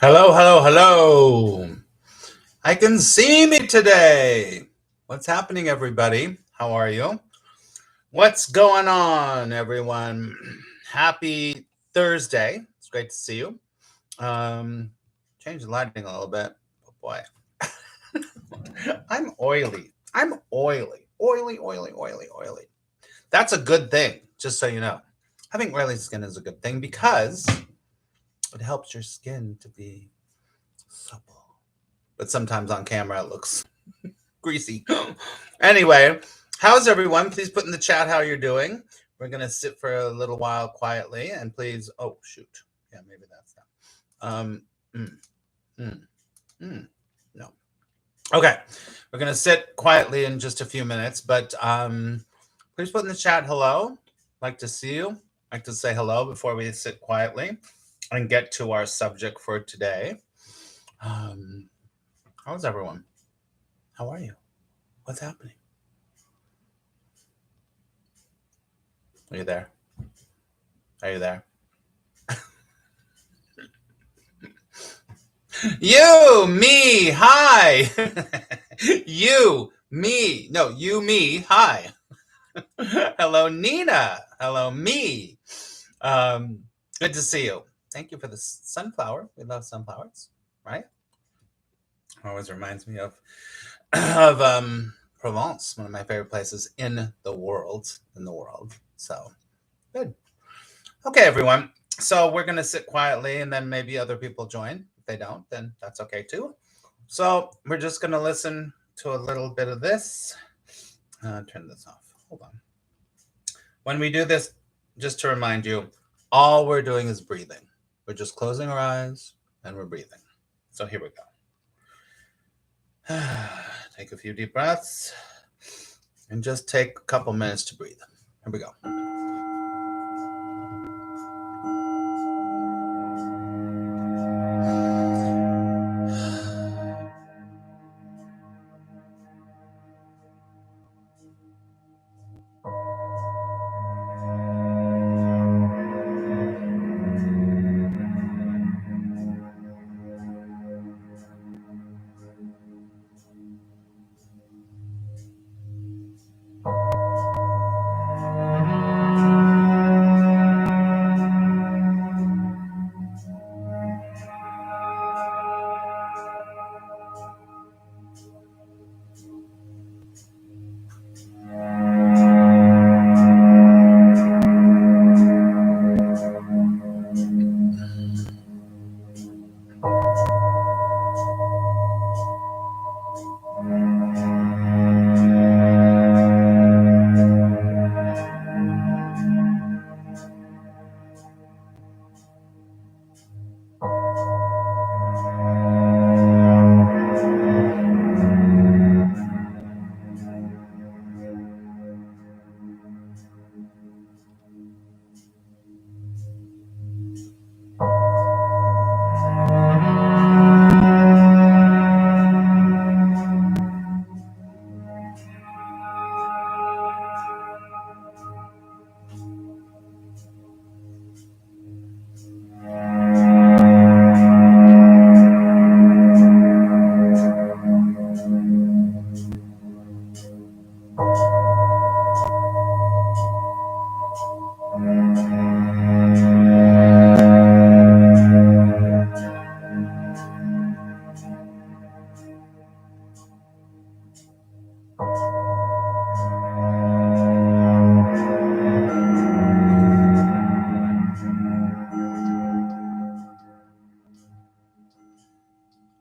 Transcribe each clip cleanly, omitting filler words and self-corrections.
Hello, hello, hello. I can see me today. What's happening, everybody? How are you? What's going on, everyone? Happy Thursday. It's great to see you. Change the lighting a little bit. Oh boy. I'm oily. I'm oily. Oily. That's a good thing, just so you know. Having oily skin is a good thing because it helps your skin to be supple. But sometimes on camera it looks greasy. Anyway, how's everyone? Please put in the chat how you're doing. We're going to sit for a little while quietly and please. Oh, shoot. Yeah, maybe that's that. No. Okay. We're going to sit quietly in just a few minutes, but please put in the chat hello. Like to see you. Like to say hello before we sit quietly and get to our subject for today. How's everyone? How are you? What's happening? Are you there? Are you there? You, me, hi. You, me. No, you, me, hi. Hello, Nina. Hello, me. Good to see you. Thank you for the sunflower. We love sunflowers, right? Always reminds me of Provence, one of my favorite places in the world. So good. Okay, everyone. So we're gonna sit quietly, and then maybe other people join. If they don't, then that's okay too. So we're just gonna listen to a little bit of this. Turn this off. Hold on. When we do this, just to remind you, all we're doing is breathing. We're just closing our eyes and we're breathing. So here we go. Take a few deep breaths and just take a couple minutes to breathe. Here we go.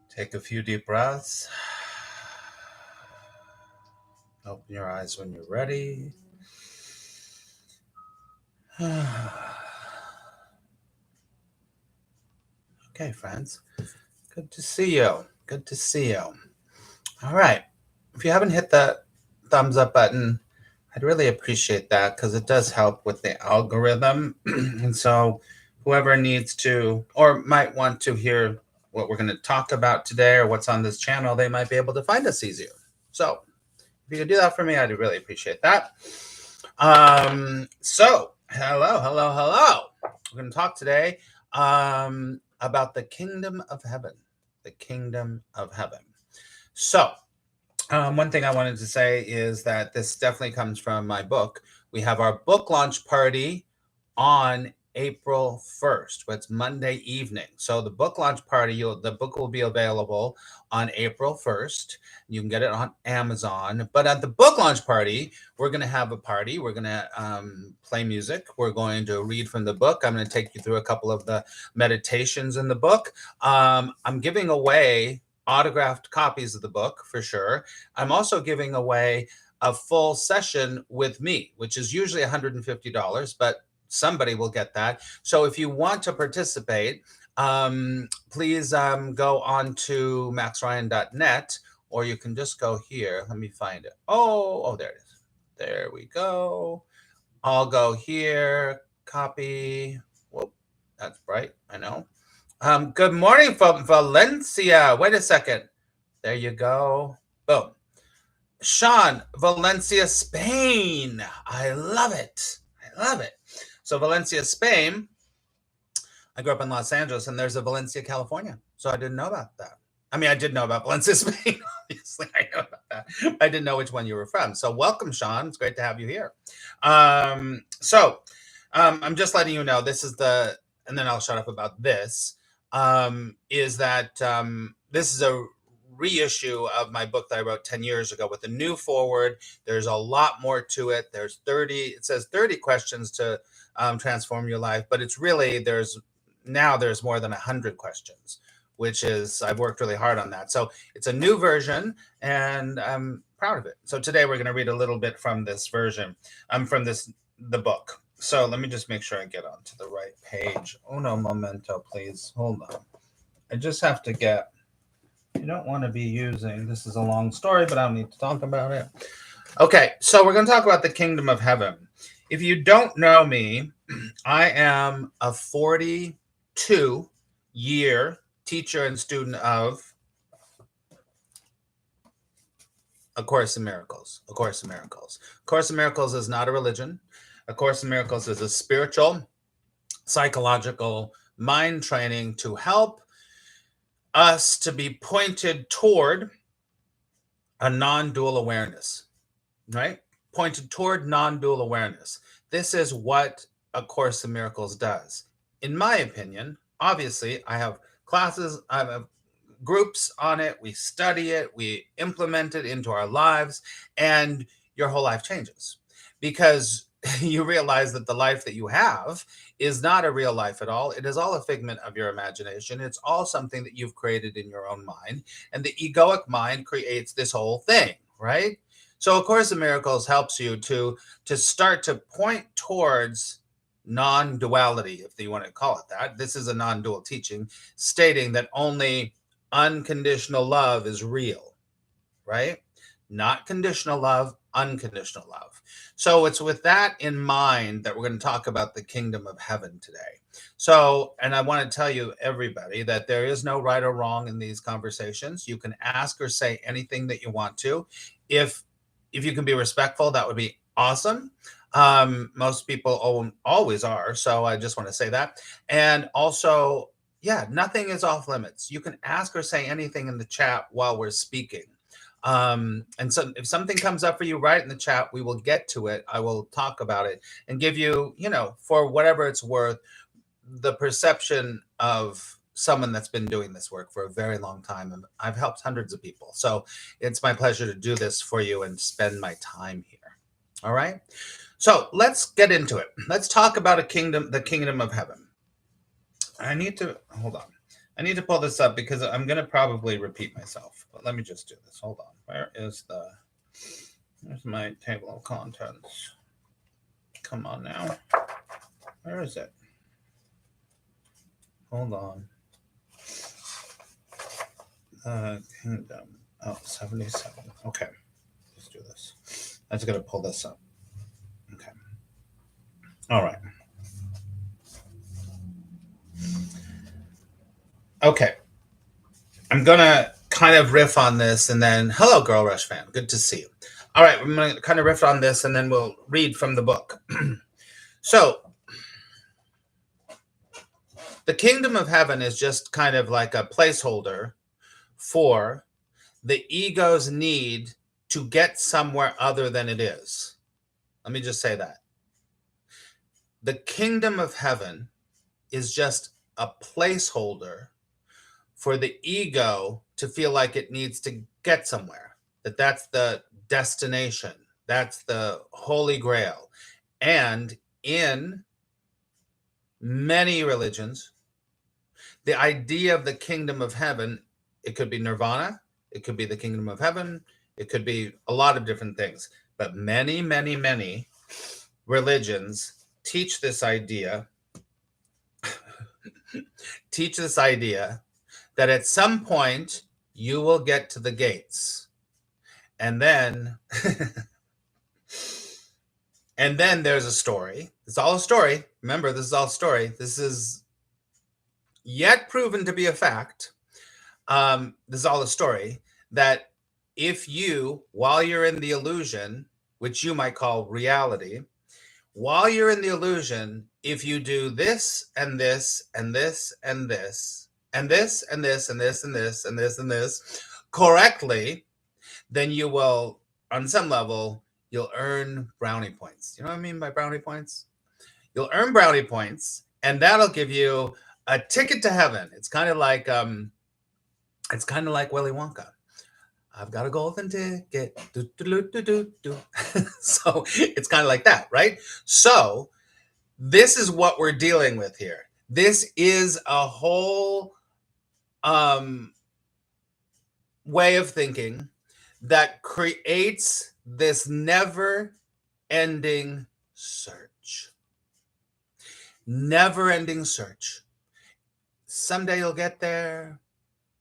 Take a few deep breaths. Open your eyes when you're ready. Okay, friends. Good to see you. Good to see you. All right. If you haven't hit that thumbs up button, I'd really appreciate that because it does help with the algorithm. And so whoever needs to or might want to hear what we're going to talk about today or what's on this channel, they might be able to find us easier. So if you could do that for me, I'd really appreciate that. So hello. We're going to talk today about the kingdom of heaven. The kingdom of heaven. So, one thing I wanted to say is that this definitely comes from my book. We have our book launch party on April 1st. It's Monday evening. So the book launch party, the book will be available on April 1st. You can get it on Amazon. But at the book launch party, we're going to have a party. We're going to play music. We're going to read from the book. I'm going to take you through a couple of the meditations in the book. I'm giving away autographed copies of the book for sure. I'm also giving away a full session with me, which is usually $150, but somebody will get that. So if you want to participate, please go on to maxryan.net, or you can just go here. Let me find it. Oh, there it is. There we go. I'll go here, copy. Whoop, that's bright, I know. Good morning from Valencia. Wait a second. There you go. Boom. Sean, Valencia, Spain. I love it. I love it. So Valencia, Spain. I grew up in Los Angeles, and there's a Valencia, California. So I didn't know about that. I mean, I did know about Valencia, Spain. Obviously, I know about that. I didn't know which one you were from. So welcome, Sean. It's great to have you here. I'm just letting you know, this is the, and then I'll shut up about this, is that this is a reissue of my book that I wrote 10 years ago with a new forward. There's a lot more to it. There's 30, it says 30 questions to transform your life, but it's really, there's more than 100 questions, which is, I've worked really hard on that. So it's a new version, and I'm proud of it. So today we're going to read a little bit from this version, from the book. So let me just make sure I get onto the right page. Oh no, momento, please. Hold on. I just have to get, you don't want to be using, this is a long story, but I don't need to talk about it. Okay, so we're going to talk about the kingdom of heaven. If you don't know me, I am a 42-year teacher and student of A Course in Miracles. A Course in Miracles. A Course in Miracles is not a religion. A Course in Miracles is a spiritual, psychological mind training to help us to be pointed toward a non-dual awareness, right? Pointed toward non-dual awareness. This is what A Course in Miracles does. In my opinion, obviously, I have classes, I have groups on it, we study it, we implement it into our lives, and your whole life changes because you realize that the life that you have is not a real life at all. It is all a figment of your imagination. It's all something that you've created in your own mind, and the egoic mind creates this whole thing, right? So A Course in Miracles helps you to start to point towards non-duality, if you want to call it that. This is a non-dual teaching stating that only unconditional love is real, right? Not conditional love, unconditional love. So it's with that in mind that we're going to talk about the kingdom of heaven today. So, and I want to tell you, everybody, that there is no right or wrong in these conversations. You can ask or say anything that you want to. If you can be respectful, that would be awesome. Most people always are. So I just want to say that. And also, yeah, nothing is off limits. You can ask or say anything in the chat while we're speaking. And so if something comes up for you, right in the chat, we will get to it. I will talk about it and give you, for whatever it's worth, the perception of someone that's been doing this work for a very long time. And I've helped hundreds of people. So it's my pleasure to do this for you and spend my time here. All right. So let's get into it. Let's talk about the kingdom of heaven. I need to pull this up because I'm going to probably repeat myself, but let me just do this. Hold on. Where's my table of contents? Come on now. Where is it? Hold on. Kingdom. Oh, 77. Okay. Let's do this. I'm just going to pull this up. Okay. All right. Okay. I'm going to kind of riff on this and then, hello, Girl Rush fan. Good to see you. All right. I'm going to kind of riff on this and then we'll read from the book. So, The kingdom of heaven is just kind of like a placeholder for the ego's need to get somewhere other than it is. Let me just say that. The kingdom of heaven is just a placeholder for the ego to feel like it needs to get somewhere, that's the destination, that's the holy grail. And in many religions, the idea of the kingdom of heaven, it could be nirvana, it could be the kingdom of heaven, it could be a lot of different things. But many, many, many religions teach this idea that at some point you will get to the gates. And then and then there's a story. It's all a story. Remember, this is all story. This is yet proven to be a fact. This is all a story, that if you, while you're in the illusion, which you might call reality, while you're in the illusion, if you do this and this and this and this and this and this and this and this and this and this correctly, then you will, on some level, you'll earn brownie points. You know what I mean by brownie points? You'll earn brownie points, and that'll give you a ticket to heaven. It's kind of like Willy Wonka. I've got a golden ticket. Do, do, do, do, do. So it's kind of like that, right? So this is what we're dealing with here. This is a whole way of thinking that creates this never-ending search. Never-ending search. Someday you'll get there.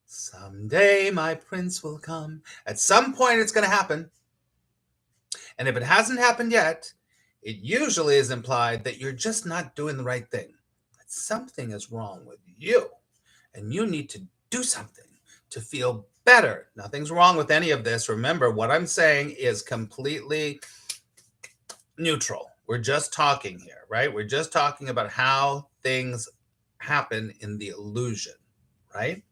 Someday my prince will come. At some point it's going to happen. And if it hasn't happened yet, it usually is implied that you're just not doing the right thing. That something is wrong with you. And you need to do something to feel better. Nothing's wrong with any of this. Remember, what I'm saying is completely neutral. We're just talking here, right? We're just talking about how things happen in the illusion, right?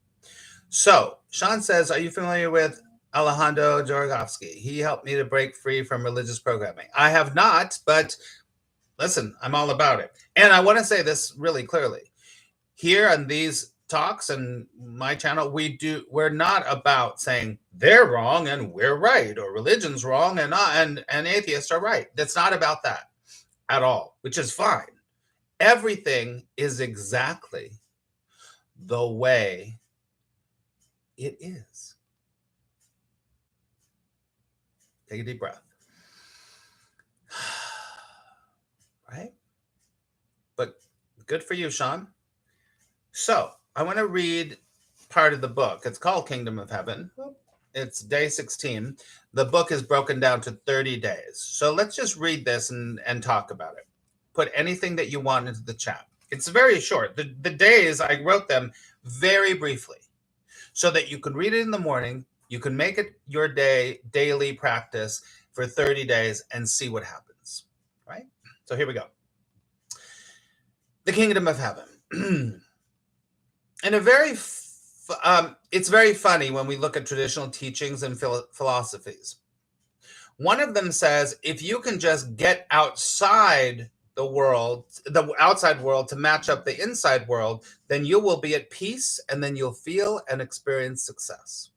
So Sean says, are you familiar with Alejandro Jodorowsky? He helped me to break free from religious programming. I have not, but listen, I'm all about it. And I want to say this really clearly. Here on these talks and my channel, we're not about saying they're wrong and we're right, or religion's wrong and atheists are right. That's not about that at all, which is fine. Everything is exactly the way it is. Take a deep breath. Right? But good for you, Sean. So I want to read part of the book. It's called Kingdom of Heaven. It's day 16. The book is broken down to 30 days. So let's just read this and talk about it. Put anything that you want into the chat. It's very short. The days, I wrote them very briefly so that you can read it in the morning. You can make it your daily practice for 30 days and see what happens, right? So here we go. The Kingdom of Heaven. And it's very funny when we look at traditional teachings and philosophies. One of them says, if you can just get outside the outside world to match up the inside world, then you will be at peace and then you'll feel and experience success.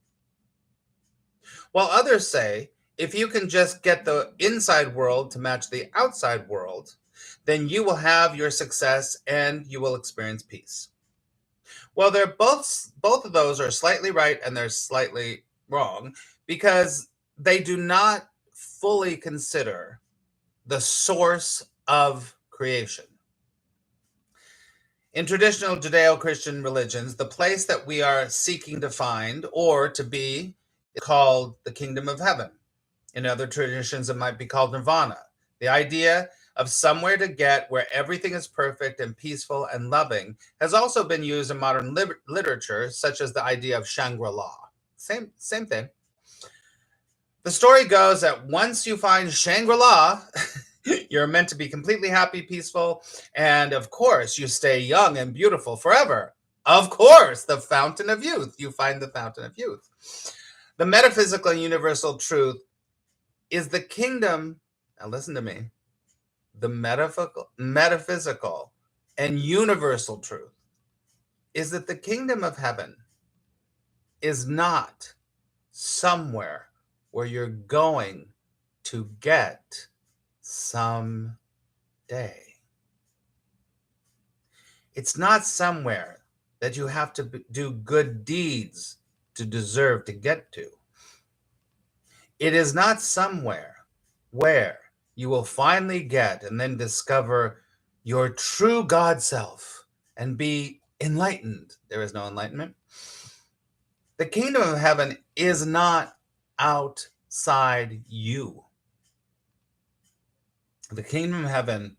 While others say, if you can just get the inside world to match the outside world, then you will have your success and you will experience peace. Well, they're both of those are slightly right and they're slightly wrong, because they do not fully consider the source of creation. In traditional Judeo-Christian religions, the place that we are seeking to find or to be is called the Kingdom of Heaven. In other traditions, it might be called Nirvana. The idea of somewhere to get where everything is perfect and peaceful and loving has also been used in modern literature, such as the idea of Shangri-La. Same thing. The story goes that once you find Shangri-La, You're meant to be completely happy, peaceful, and of course, you stay young and beautiful forever. Of course, the fountain of youth. You find the fountain of youth. The metaphysical and universal truth is the kingdom. Now, listen to me. The metaphysical and universal truth is that the kingdom of heaven is not somewhere where you're going to get someday. It's not somewhere that you have to do good deeds to deserve to get to. It is not somewhere where you will finally get and then discover your true God self and be enlightened. There is no enlightenment. The kingdom of heaven is not outside you. The kingdom of heaven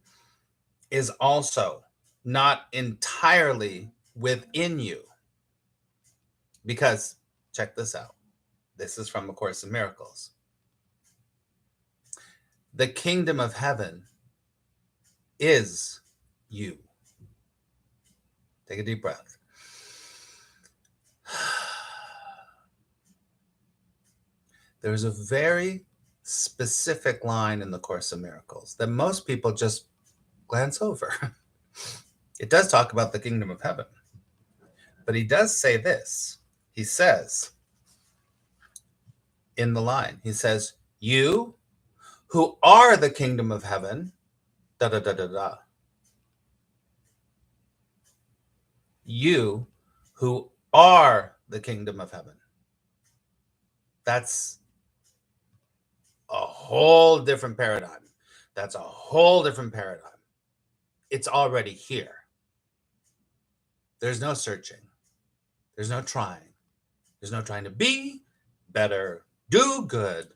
is also not entirely within you. Because, check this out. This is from A Course in Miracles. The kingdom of heaven is you. Take a deep breath. There's a very specific line in the Course in Miracles that most people just glance over. It does talk about the kingdom of heaven, but he does say this. He says in the line, he says, you who are the kingdom of heaven, da da da da da. You who are the kingdom of heaven. That's a whole different paradigm. That's a whole different paradigm. It's already here. There's no searching. There's no trying. There's no trying to be better, do good,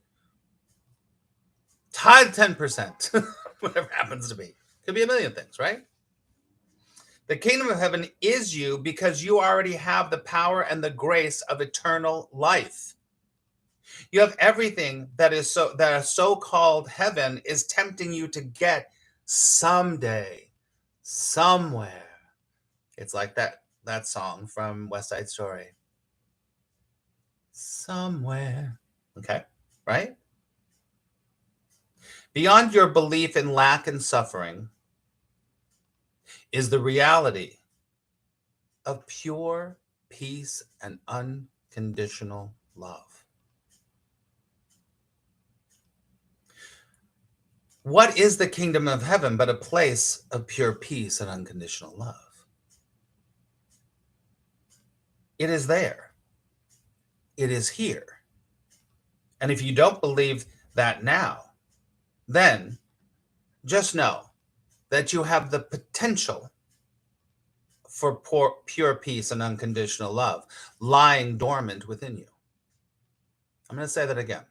tithe 10%, whatever happens to be. Could be a million things, right? The kingdom of heaven is you because you already have the power and the grace of eternal life. You have everything that a so-called heaven is tempting you to get someday, somewhere. It's like that song from West Side Story. Somewhere. Okay, right? Beyond your belief in lack and suffering is the reality of pure peace and unconditional love. What is the kingdom of heaven but a place of pure peace and unconditional love? It is there. It is here. And if you don't believe that now, then just know that you have the potential for pure peace and unconditional love lying dormant within you. I'm going to say that again.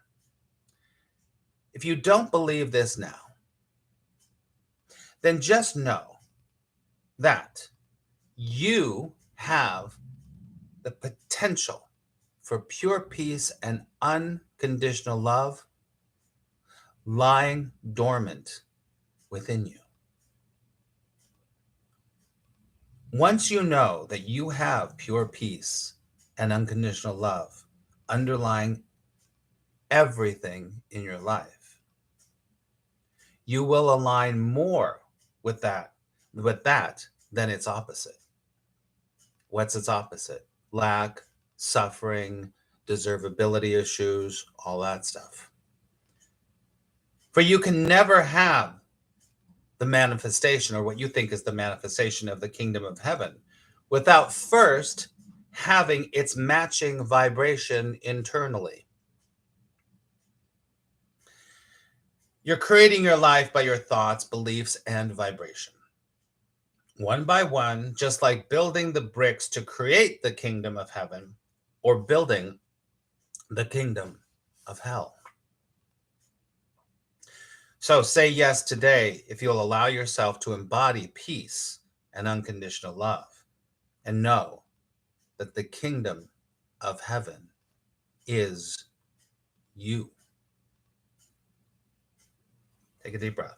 If you don't believe this now, then just know that you have the potential for pure peace and unconditional love lying dormant within you. Once you know that you have pure peace and unconditional love underlying everything in your life, you will align more with that than its opposite. What's its opposite? Lack, suffering, deservability issues, all that stuff. For you can never have the manifestation, or what you think is the manifestation of the kingdom of heaven, without first having its matching vibration internally. You're creating your life by your thoughts, beliefs, and vibration. One by one, just like building the bricks to create the kingdom of heaven or building the kingdom of hell. So say yes today if you'll allow yourself to embody peace and unconditional love and know that the kingdom of heaven is you. Take a deep breath.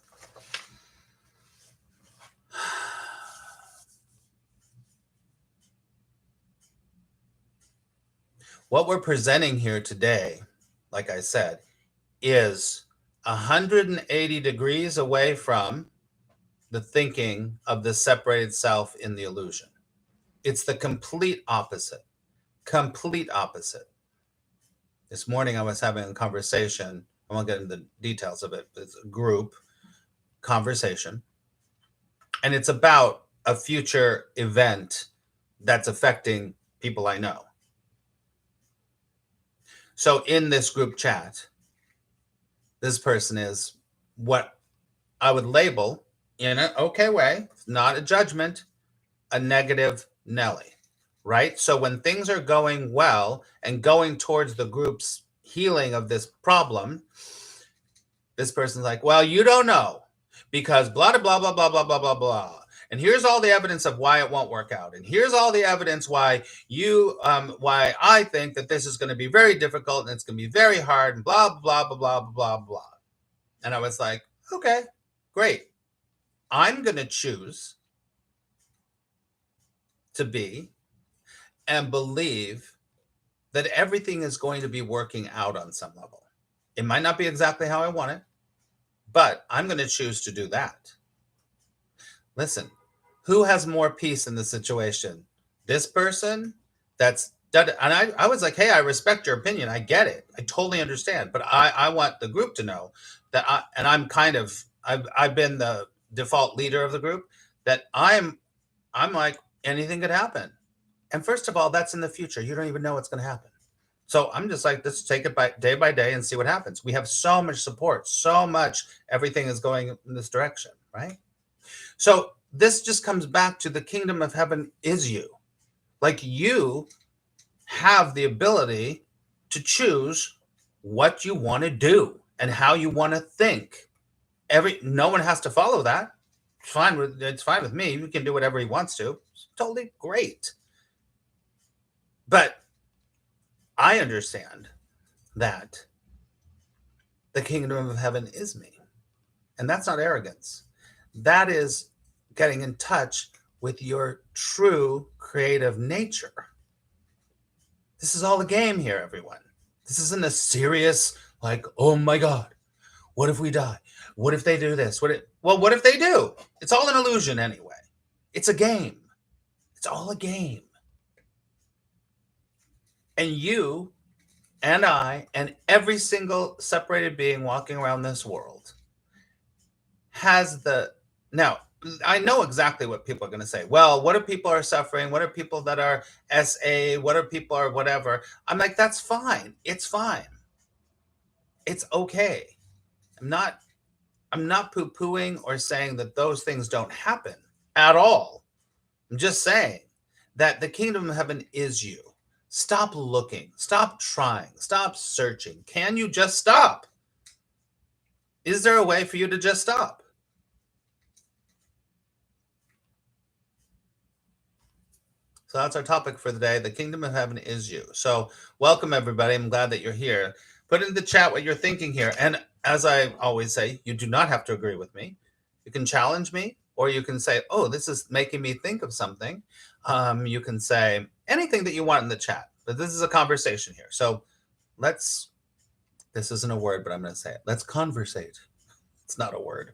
What we're presenting here today, like I said, is 180 degrees away from the thinking of the separated self in the illusion. It's the complete opposite. Complete opposite. This morning I was having a conversation. I won't get into the details of it, but it's a group conversation. And it's about a future event that's affecting people I know. So in this group chat, this person is what I would label, in an okay way, not a judgment, a negative Nelly, right? So when things are going well and going towards the group's healing of this problem, this person's like, well, you don't know, because blah, blah, blah, blah, blah, blah, blah, blah. And here's all the evidence of why it won't work out. And here's all the evidence why why I think that this is going to be very difficult and it's going to be very hard and blah, blah, blah, blah, blah, blah. And I was like, okay, great. I'm going to choose to be and believe that everything is going to be working out on some level. It might not be exactly how I want it, but I'm going to choose to do that. Listen, who has more peace in the situation? This person that's done it. And I was like, hey, I respect your opinion. I get it. I totally understand. But I want the group to know that I've been the default leader of the group, that I'm like, anything could happen. And first of all, that's in the future. You don't even know what's going to happen. So I'm just like, let's take it by day and see what happens. We have so much support, so much, everything is going in this direction, right? So this just comes back to the kingdom of heaven is you. Like, you have the ability to choose what you want to do and how you want to think. No one has to follow that. It's fine with me. You can do whatever he wants to. It's totally great. But I understand that the kingdom of heaven is me. And that's not arrogance. That is getting in touch with your true creative nature. This is all a game here, everyone. This isn't a serious, like, oh my God, what if we die? What if they do this? What if they do? It's all an illusion anyway. It's a game. It's all a game. And you and I and every single separated being walking around this world has now, I know exactly what people are going to say. Well, what if people are suffering? What are people that are SA? What are people are whatever? I'm like, that's fine. It's fine. It's okay. I'm not poo-pooing or saying that those things don't happen at all. I'm just saying that the kingdom of heaven is you. Stop looking. Stop trying. Stop searching. Can you just stop? Is there a way for you to just stop? So that's our topic for the day. The kingdom of heaven is you. So welcome, everybody. I'm glad that you're here. Put in the chat what you're thinking here. And as I always say, you do not have to agree with me. You can challenge me, or you can say, oh, this is making me think of something. You can say anything that you want in the chat. But this is a conversation here. So this isn't a word, but I'm going to say it. Let's conversate. It's not a word.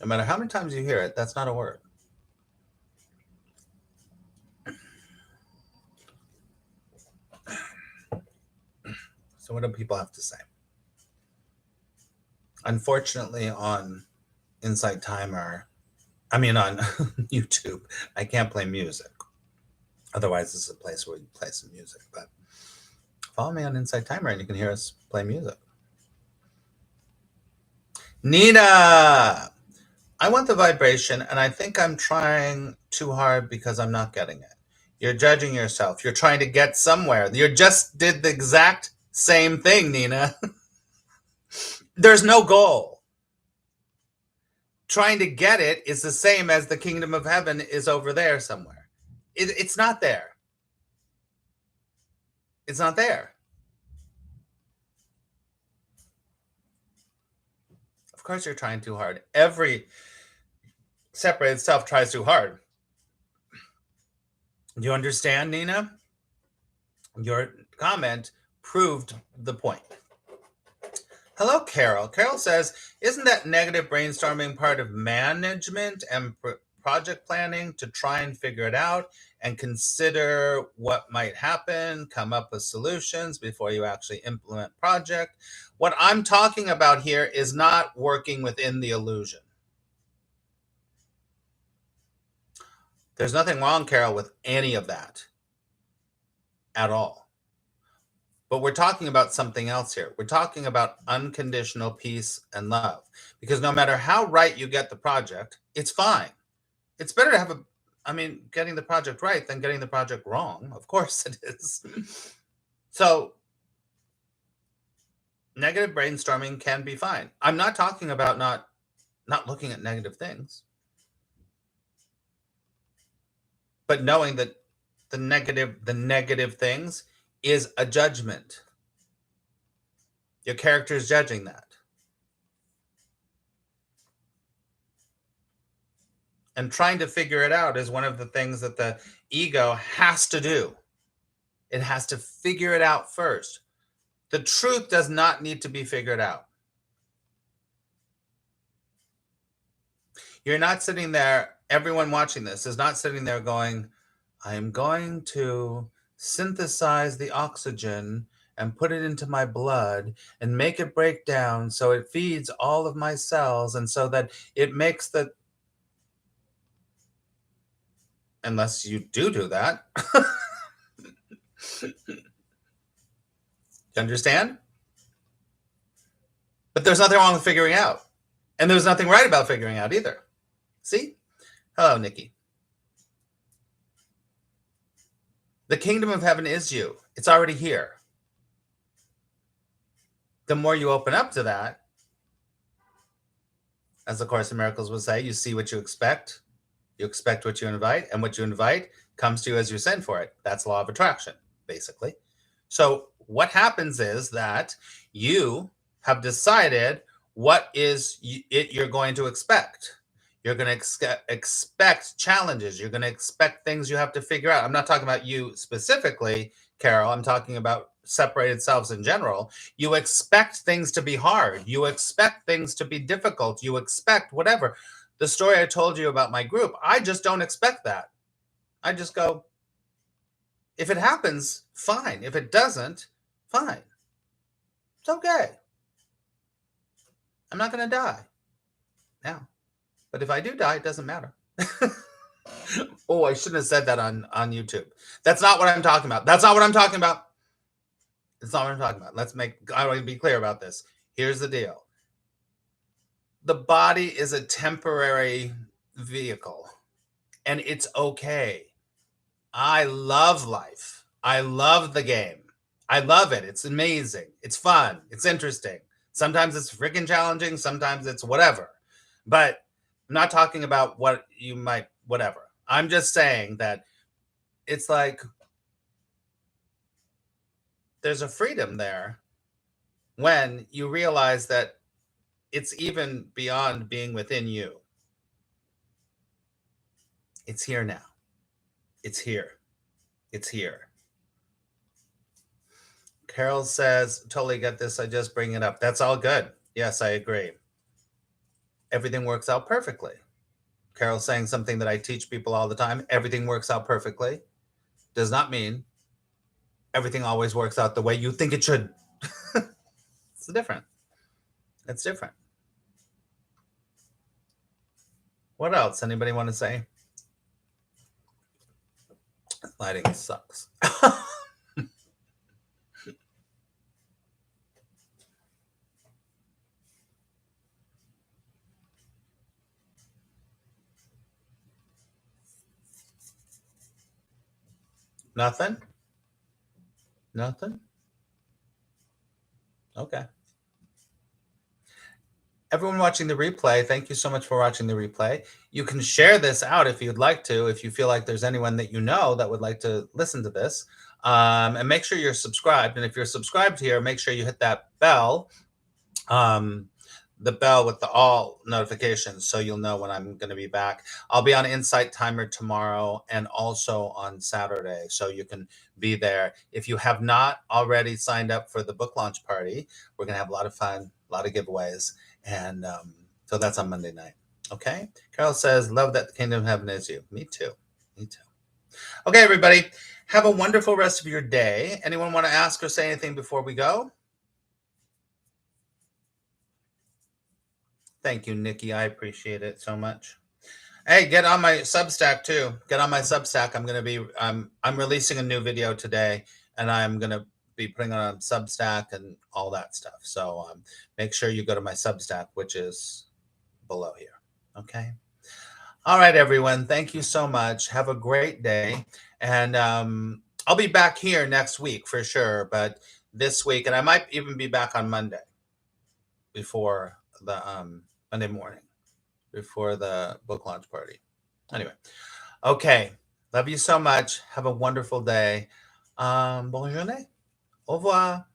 No matter how many times you hear it, that's not a word. So what do people have to say? Unfortunately, on Insight Timer, on YouTube, I can't play music. Otherwise, this is a place where you play some music. But follow me on Insight Timer and you can hear us play music. Nina, I want the vibration, and I think I'm trying too hard because I'm not getting it. You're judging yourself. You're trying to get somewhere. You just did the exact same thing, Nina. There's no goal. Trying to get it is the same as the kingdom of heaven is over there somewhere. It's not there. It's not there. Of course you're trying too hard. Every separated self tries too hard. Do you understand, Nina? Your comment proved the point. Hello, Carol. Carol says, isn't that negative brainstorming part of management and project planning to try and figure it out and consider what might happen, come up with solutions before you actually implement project? What I'm talking about here is not working within the illusion. There's nothing wrong, Carol, with any of that at all. But we're talking about something else here. We're talking about unconditional peace and love. Because no matter how right you get the project, it's fine. It's better to have getting the project right than getting the project wrong. Of course it is. So negative brainstorming can be fine. I'm not talking about not looking at negative things, but knowing that the negative things is a judgment. Your character is judging that. And trying to figure it out is one of the things that the ego has to do. It has to figure it out first. The truth does not need to be figured out. You're not sitting there, everyone watching this is not sitting there going, I am going to synthesize the oxygen and put it into my blood and make it break down so it feeds all of my cells and so that it makes the... Unless you do that. You understand? But there's nothing wrong with figuring out. And there's nothing right about figuring out either. See? Hello, Nikki. The kingdom of heaven is you. It's already here. The more you open up to that, as the Course in Miracles would say, you see what you expect what you invite, and what you invite comes to you as you send for it. That's law of attraction, basically. So what happens is that you have decided what is it you're going to expect. You're going to expect challenges. You're going to expect things you have to figure out. I'm not talking about you specifically, Carol. I'm talking about separated selves in general. You expect things to be hard. You expect things to be difficult. You expect whatever. The story I told you about my group, I just don't expect that. I just go, if it happens, fine. If it doesn't, fine. It's okay. I'm not going to die now. But if I do die, it doesn't matter. Oh, I shouldn't have said that on YouTube. That's not what I'm talking about. That's not what I'm talking about. It's not what I'm talking about. I want to be clear about this. Here's the deal. The body is a temporary vehicle, and it's okay. I love life. I love the game. I love it. It's amazing. It's fun. It's interesting. Sometimes it's freaking challenging. Sometimes it's whatever. But I'm not talking about what you might, whatever. I'm just saying that it's like there's a freedom there when you realize that it's even beyond being within you. It's here now. It's here. It's here. Carol says, totally get this. I just bring it up. That's all good. Yes, I agree. Everything works out perfectly. Carol's saying something that I teach people all the time. Everything works out perfectly. Does not mean everything always works out the way you think it should. It's different. It's different. What else? Anybody want to say? Lighting sucks. Nothing? Nothing? Okay. Everyone watching the replay, thank you so much for watching the replay. You can share this out if you'd like to, if you feel like there's anyone that you know that would like to listen to this. And make sure you're subscribed. And if you're subscribed here, make sure you hit that bell. the bell with the all notifications so you'll know when I'm going to be back. I'll be on Insight Timer tomorrow and also on Saturday, so you can be there. If you have not already signed up for the book launch party, we're going to have a lot of fun, a lot of giveaways, and so that's on Monday night. Okay. Carol says, love that the kingdom of heaven is you. Me too. Me too. Okay, everybody. Have a wonderful rest of your day. Anyone want to ask or say anything before we go? Thank you, Nikki. I appreciate it so much. Hey, get on my Substack too. Get on my Substack. I'm going to be I'm releasing a new video today, and I'm going to be putting it on Substack and all that stuff. So make sure you go to my Substack, which is below here. Okay. All right, everyone. Thank you so much. Have a great day. And I'll be back here next week for sure. But this week, and I might even be back on Monday before the Monday morning, before the book launch party. Anyway, okay. Love you so much. Have a wonderful day. Bonne journée. Au revoir.